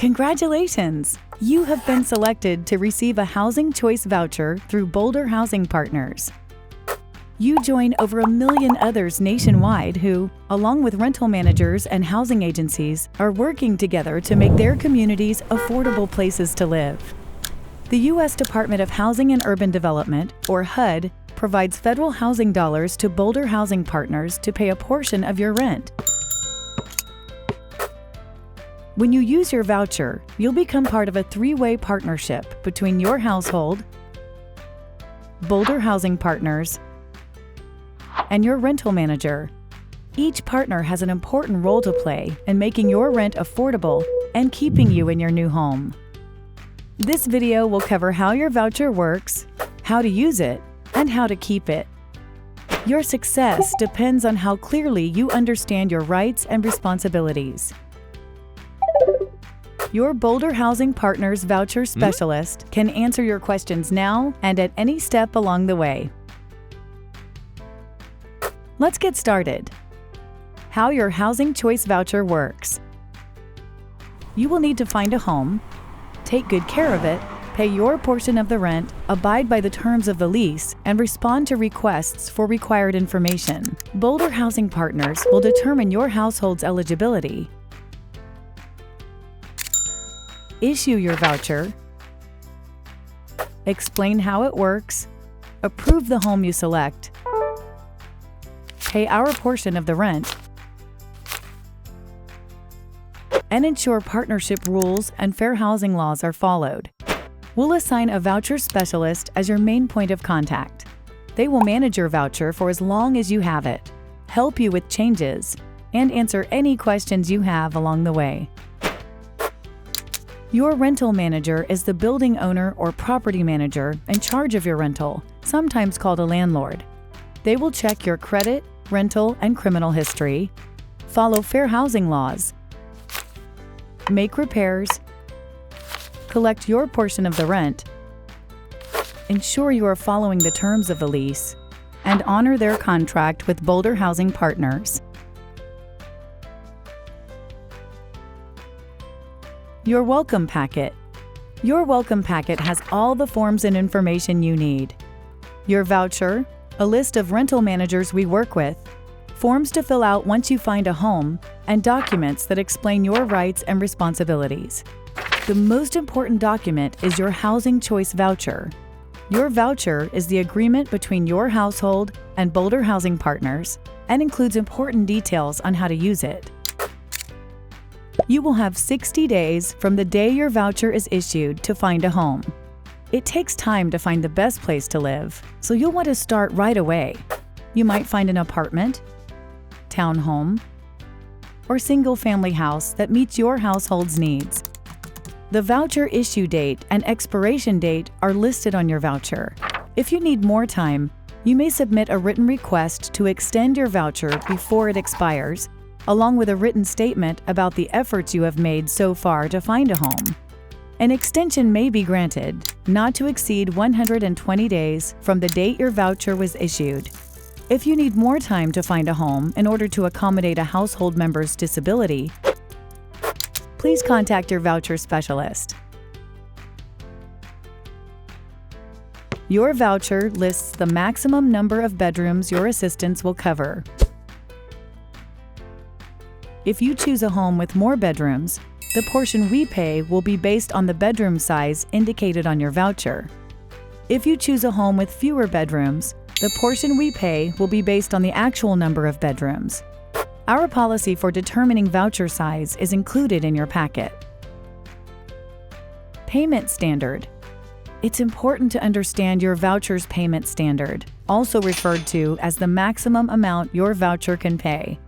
Congratulations! You have been selected to receive a Housing Choice Voucher through Boulder Housing Partners. You join over 1 million others nationwide who, along with rental managers and housing agencies, are working together to make their communities affordable places to live. The U.S. Department of Housing and Urban Development, or HUD, provides federal housing dollars to Boulder Housing Partners to pay a portion of your rent. When you use your voucher, you'll become part of a 3-way partnership between your household, Boulder Housing Partners, and your rental manager. Each partner has an important role to play in making your rent affordable and keeping you in your new home. This video will cover how your voucher works, how to use it, and how to keep it. Your success depends on how clearly you understand your rights and responsibilities. Your Boulder Housing Partners Voucher Specialist can answer your questions now and at any step along the way. Let's get started. How your Housing Choice Voucher works. You will need to find a home, take good care of it, pay your portion of the rent, abide by the terms of the lease, and respond to requests for required information. Boulder Housing Partners will determine your household's eligibility, issue your voucher, explain how it works, approve the home you select, pay our portion of the rent, and ensure partnership rules and fair housing laws are followed. We'll assign a voucher specialist as your main point of contact. They will manage your voucher for as long as you have it, help you with changes, and answer any questions you have along the way. Your rental manager is the building owner or property manager in charge of your rental, sometimes called a landlord. They will check your credit, rental, and criminal history, follow fair housing laws, make repairs, collect your portion of the rent, ensure you are following the terms of the lease, and honor their contract with Boulder Housing Partners. Your welcome packet. Your welcome packet has all the forms and information you need. Your voucher, a list of rental managers we work with, forms to fill out once you find a home, and documents that explain your rights and responsibilities. The most important document is your Housing Choice Voucher. Your voucher is the agreement between your household and Boulder Housing Partners and includes important details on how to use it. You will have 60 days from the day your voucher is issued to find a home. It takes time to find the best place to live, so you'll want to start right away. You might find an apartment, townhome, or single-family house that meets your household's needs. The voucher issue date and expiration date are listed on your voucher. If you need more time, you may submit a written request to extend your voucher before it expires, along with a written statement about the efforts you have made so far to find a home. An extension may be granted, not to exceed 120 days from the date your voucher was issued. If you need more time to find a home in order to accommodate a household member's disability, please contact your voucher specialist. Your voucher lists the maximum number of bedrooms your assistance will cover. If you choose a home with more bedrooms, the portion we pay will be based on the bedroom size indicated on your voucher. If you choose a home with fewer bedrooms, the portion we pay will be based on the actual number of bedrooms. Our policy for determining voucher size is included in your packet. Payment standard. It's important to understand your voucher's payment standard, also referred to as the maximum amount your voucher can pay.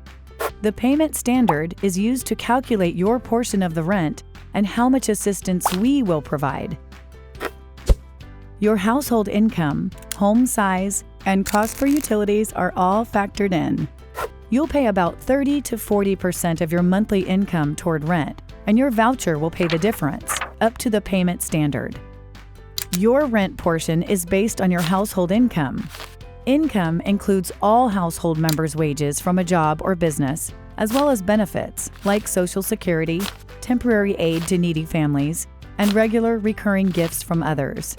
The payment standard is used to calculate your portion of the rent and how much assistance we will provide. Your household income, home size, and cost for utilities are all factored in. You'll pay about 30 to 40% of your monthly income toward rent, and your voucher will pay the difference, up to the payment standard. Your rent portion is based on your household income. Income includes all household members' wages from a job or business, as well as benefits like Social Security, temporary aid to needy families, and regular recurring gifts from others.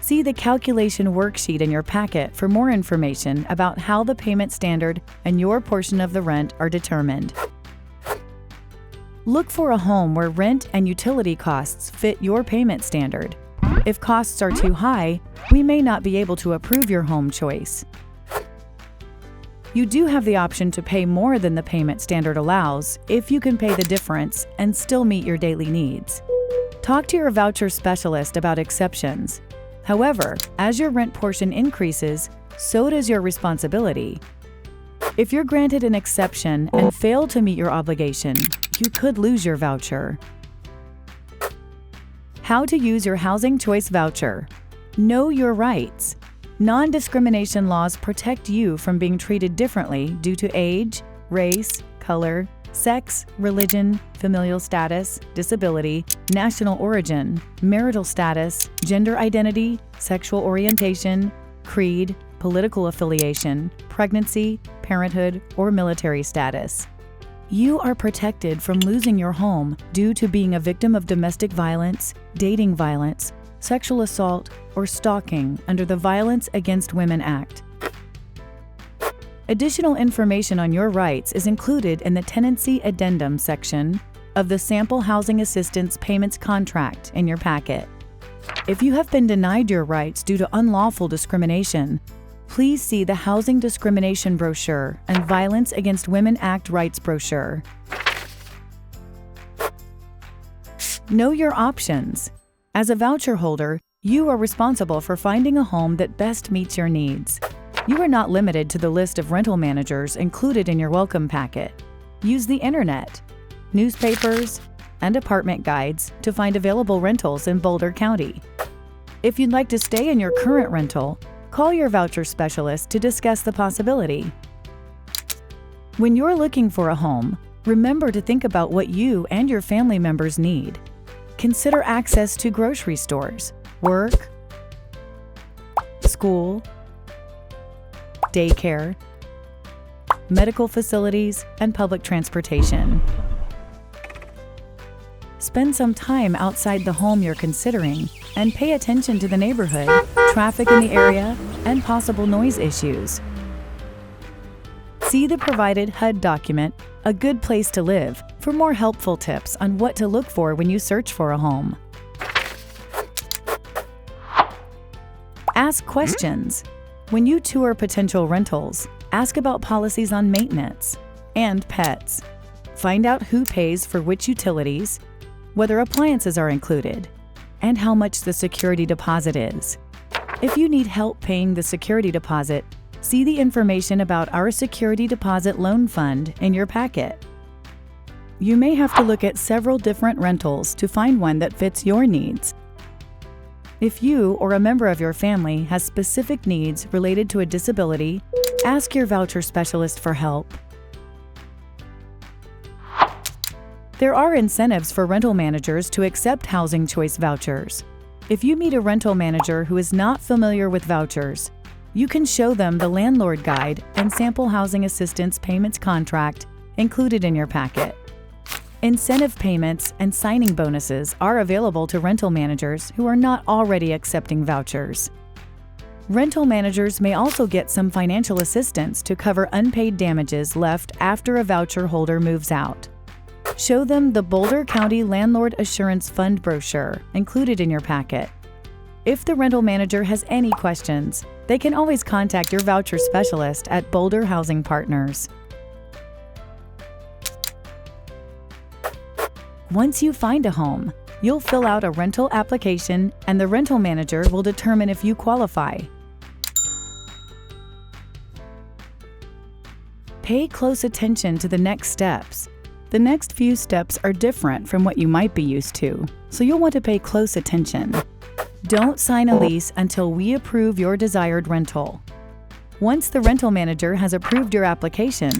See the calculation worksheet in your packet for more information about how the payment standard and your portion of the rent are determined. Look for a home where rent and utility costs fit your payment standard. If costs are too high, we may not be able to approve your home choice. You do have the option to pay more than the payment standard allows if you can pay the difference and still meet your daily needs. Talk to your voucher specialist about exceptions. However, as your rent portion increases, so does your responsibility. If you're granted an exception and fail to meet your obligation, you could lose your voucher. How to use your Housing Choice Voucher. Know your rights. Non-discrimination laws protect you from being treated differently due to age, race, color, sex, religion, familial status, disability, national origin, marital status, gender identity, sexual orientation, creed, political affiliation, pregnancy, parenthood, or military status. You are protected from losing your home due to being a victim of domestic violence, dating violence, sexual assault, or stalking under the Violence Against Women Act. Additional information on your rights is included in the Tenancy Addendum section of the Sample Housing Assistance Payments Contract in your packet. If you have been denied your rights due to unlawful discrimination, please see the Housing Discrimination Brochure and Violence Against Women Act Rights Brochure. Know your options. As a voucher holder, you are responsible for finding a home that best meets your needs. You are not limited to the list of rental managers included in your welcome packet. Use the internet, newspapers, and apartment guides to find available rentals in Boulder County. If you'd like to stay in your current rental, call your voucher specialist to discuss the possibility. When you're looking for a home, remember to think about what you and your family members need. Consider access to grocery stores, work, school, daycare, medical facilities, and public transportation. Spend some time outside the home you're considering and pay attention to the neighborhood, traffic in the area, and possible noise issues. See the provided HUD document, A Good Place to Live, for more helpful tips on what to look for when you search for a home. Ask questions. When you tour potential rentals, ask about policies on maintenance and pets. Find out who pays for which utilities, whether appliances are included, and how much the security deposit is. If you need help paying the security deposit, see the information about our Security Deposit Loan Fund in your packet. You may have to look at several different rentals to find one that fits your needs. If you or a member of your family has specific needs related to a disability, ask your voucher specialist for help. There are incentives for rental managers to accept Housing Choice vouchers. If you meet a rental manager who is not familiar with vouchers, you can show them the Landlord Guide and Sample Housing Assistance Payments Contract included in your packet. Incentive payments and signing bonuses are available to rental managers who are not already accepting vouchers. Rental managers may also get some financial assistance to cover unpaid damages left after a voucher holder moves out. Show them the Boulder County Landlord Assurance Fund brochure included in your packet. If the rental manager has any questions, they can always contact your voucher specialist at Boulder Housing Partners. Once you find a home, you'll fill out a rental application and the rental manager will determine if you qualify. Pay close attention to the next steps. The next few steps are different from what you might be used to, so you'll want to pay close attention. Don't sign a lease until we approve your desired rental. Once the rental manager has approved your application,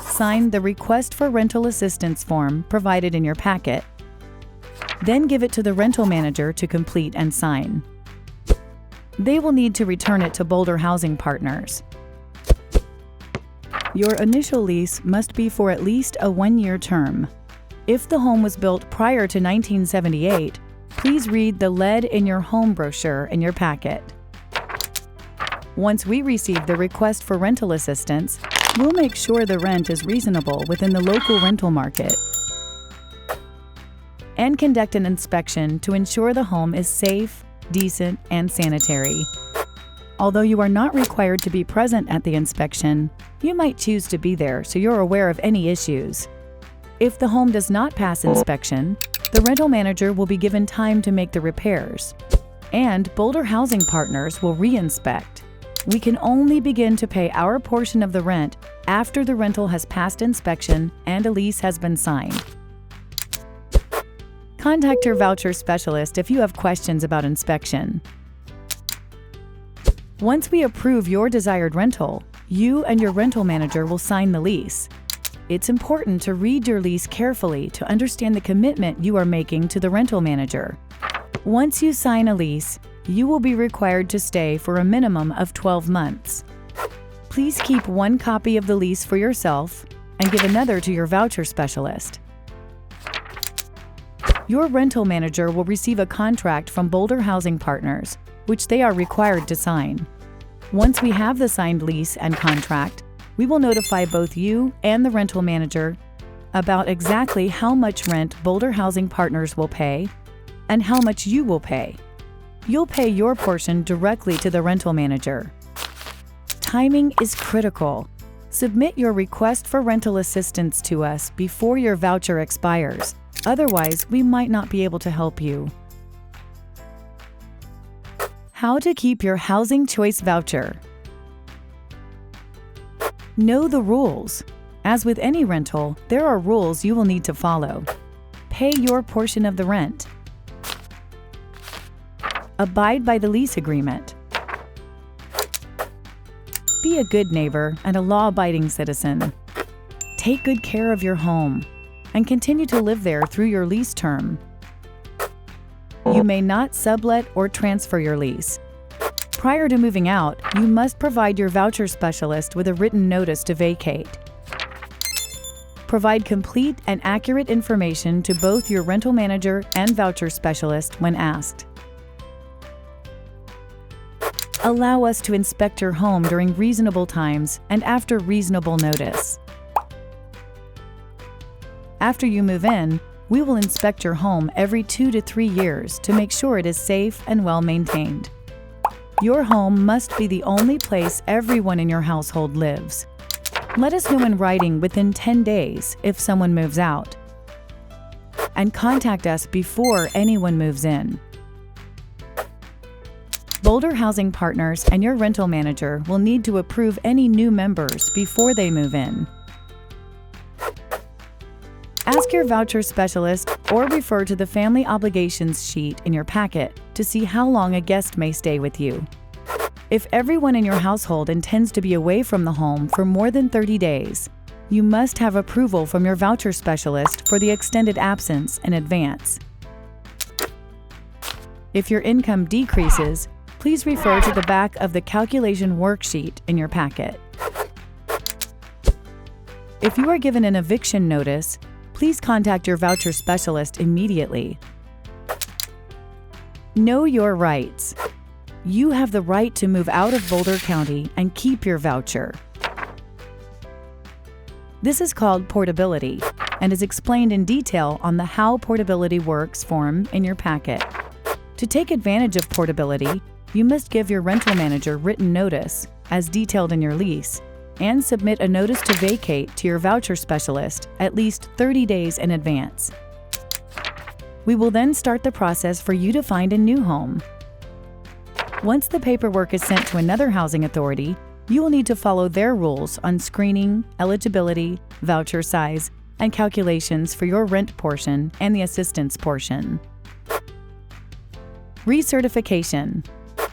sign the Request for Rental Assistance form provided in your packet. Then give it to the rental manager to complete and sign. They will need to return it to Boulder Housing Partners. Your initial lease must be for at least a 1-year term. If the home was built prior to 1978, please read the Lead in Your Home brochure in your packet. Once we receive the request for rental assistance, we'll make sure the rent is reasonable within the local rental market and conduct an inspection to ensure the home is safe, decent, and sanitary. Although you are not required to be present at the inspection, you might choose to be there so you're aware of any issues. If the home does not pass inspection, the rental manager will be given time to make the repairs, and Boulder Housing Partners will re-inspect. We can only begin to pay our portion of the rent after the rental has passed inspection and a lease has been signed. Contact your voucher specialist if you have questions about inspection. Once we approve your desired rental, you and your rental manager will sign the lease. It's important to read your lease carefully to understand the commitment you are making to the rental manager. Once you sign a lease, you will be required to stay for a minimum of 12 months. Please keep one copy of the lease for yourself and give another to your voucher specialist. Your rental manager will receive a contract from Boulder Housing Partners, which they are required to sign. Once we have the signed lease and contract, we will notify both you and the rental manager about exactly how much rent Boulder Housing Partners will pay and how much you will pay. You'll pay your portion directly to the rental manager. Timing is critical. Submit your request for rental assistance to us before your voucher expires. Otherwise, we might not be able to help you. How to keep your Housing Choice Voucher. Know the rules. As with any rental, there are rules you will need to follow. Pay your portion of the rent. Abide by the lease agreement. Be a good neighbor and a law-abiding citizen. Take good care of your home and continue to live there through your lease term. You may not sublet or transfer your lease. Prior to moving out, you must provide your voucher specialist with a written notice to vacate. Provide complete and accurate information to both your rental manager and voucher specialist when asked. Allow us to inspect your home during reasonable times and after reasonable notice. After you move in, we will inspect your home every 2 to 3 years to make sure it is safe and well maintained. Your home must be the only place everyone in your household lives. Let us know in writing within 10 days if someone moves out, and contact us before anyone moves in. Boulder Housing Partners and your rental manager will need to approve any new members before they move in. Ask your voucher specialist or refer to the family obligations sheet in your packet to see how long a guest may stay with you. If everyone in your household intends to be away from the home for more than 30 days, you must have approval from your voucher specialist for the extended absence in advance. If your income decreases, please refer to the back of the calculation worksheet in your packet. If you are given an eviction notice, please contact your voucher specialist immediately. Know your rights. You have the right to move out of Boulder County and keep your voucher. This is called portability and is explained in detail on the How Portability Works form in your packet. To take advantage of portability, you must give your rental manager written notice, as detailed in your lease, and submit a notice to vacate to your voucher specialist at least 30 days in advance. We will then start the process for you to find a new home. Once the paperwork is sent to another housing authority, you will need to follow their rules on screening, eligibility, voucher size, and calculations for your rent portion and the assistance portion. Recertification.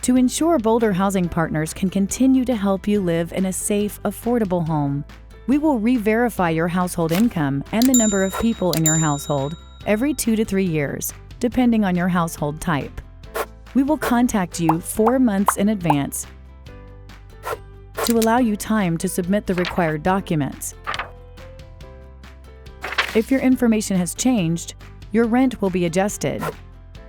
To ensure Boulder Housing Partners can continue to help you live in a safe, affordable home, we will re-verify your household income and the number of people in your household every 2 to 3 years, depending on your household type. We will contact you 4 months in advance to allow you time to submit the required documents. If your information has changed, your rent will be adjusted.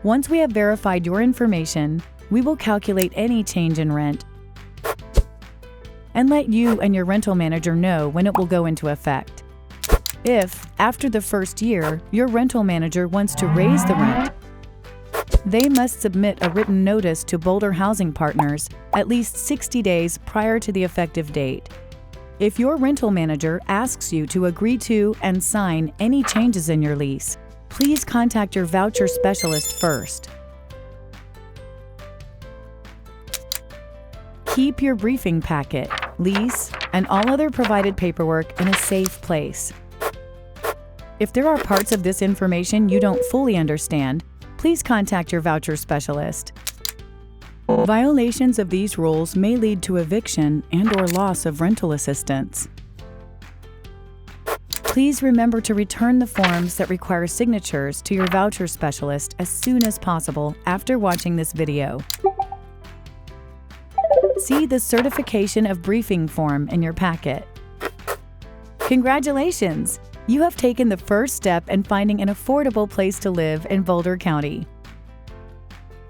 Once we have verified your information, we will calculate any change in rent and let you and your rental manager know when it will go into effect. If, after the first year, your rental manager wants to raise the rent, they must submit a written notice to Boulder Housing Partners at least 60 days prior to the effective date. If your rental manager asks you to agree to and sign any changes in your lease, please contact your voucher specialist first. Keep your briefing packet, lease, and all other provided paperwork in a safe place. If there are parts of this information you don't fully understand, please contact your voucher specialist. Violations of these rules may lead to eviction and/or loss of rental assistance. Please remember to return the forms that require signatures to your voucher specialist as soon as possible after watching this video. See the certification of briefing form in your packet. Congratulations! You have taken the first step in finding an affordable place to live in Boulder County.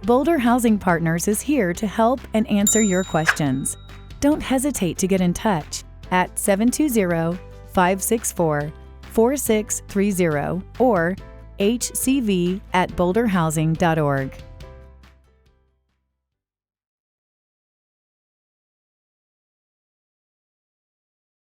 Boulder Housing Partners is here to help and answer your questions. Don't hesitate to get in touch at 720-564-4630 or hcv@boulderhousing.org.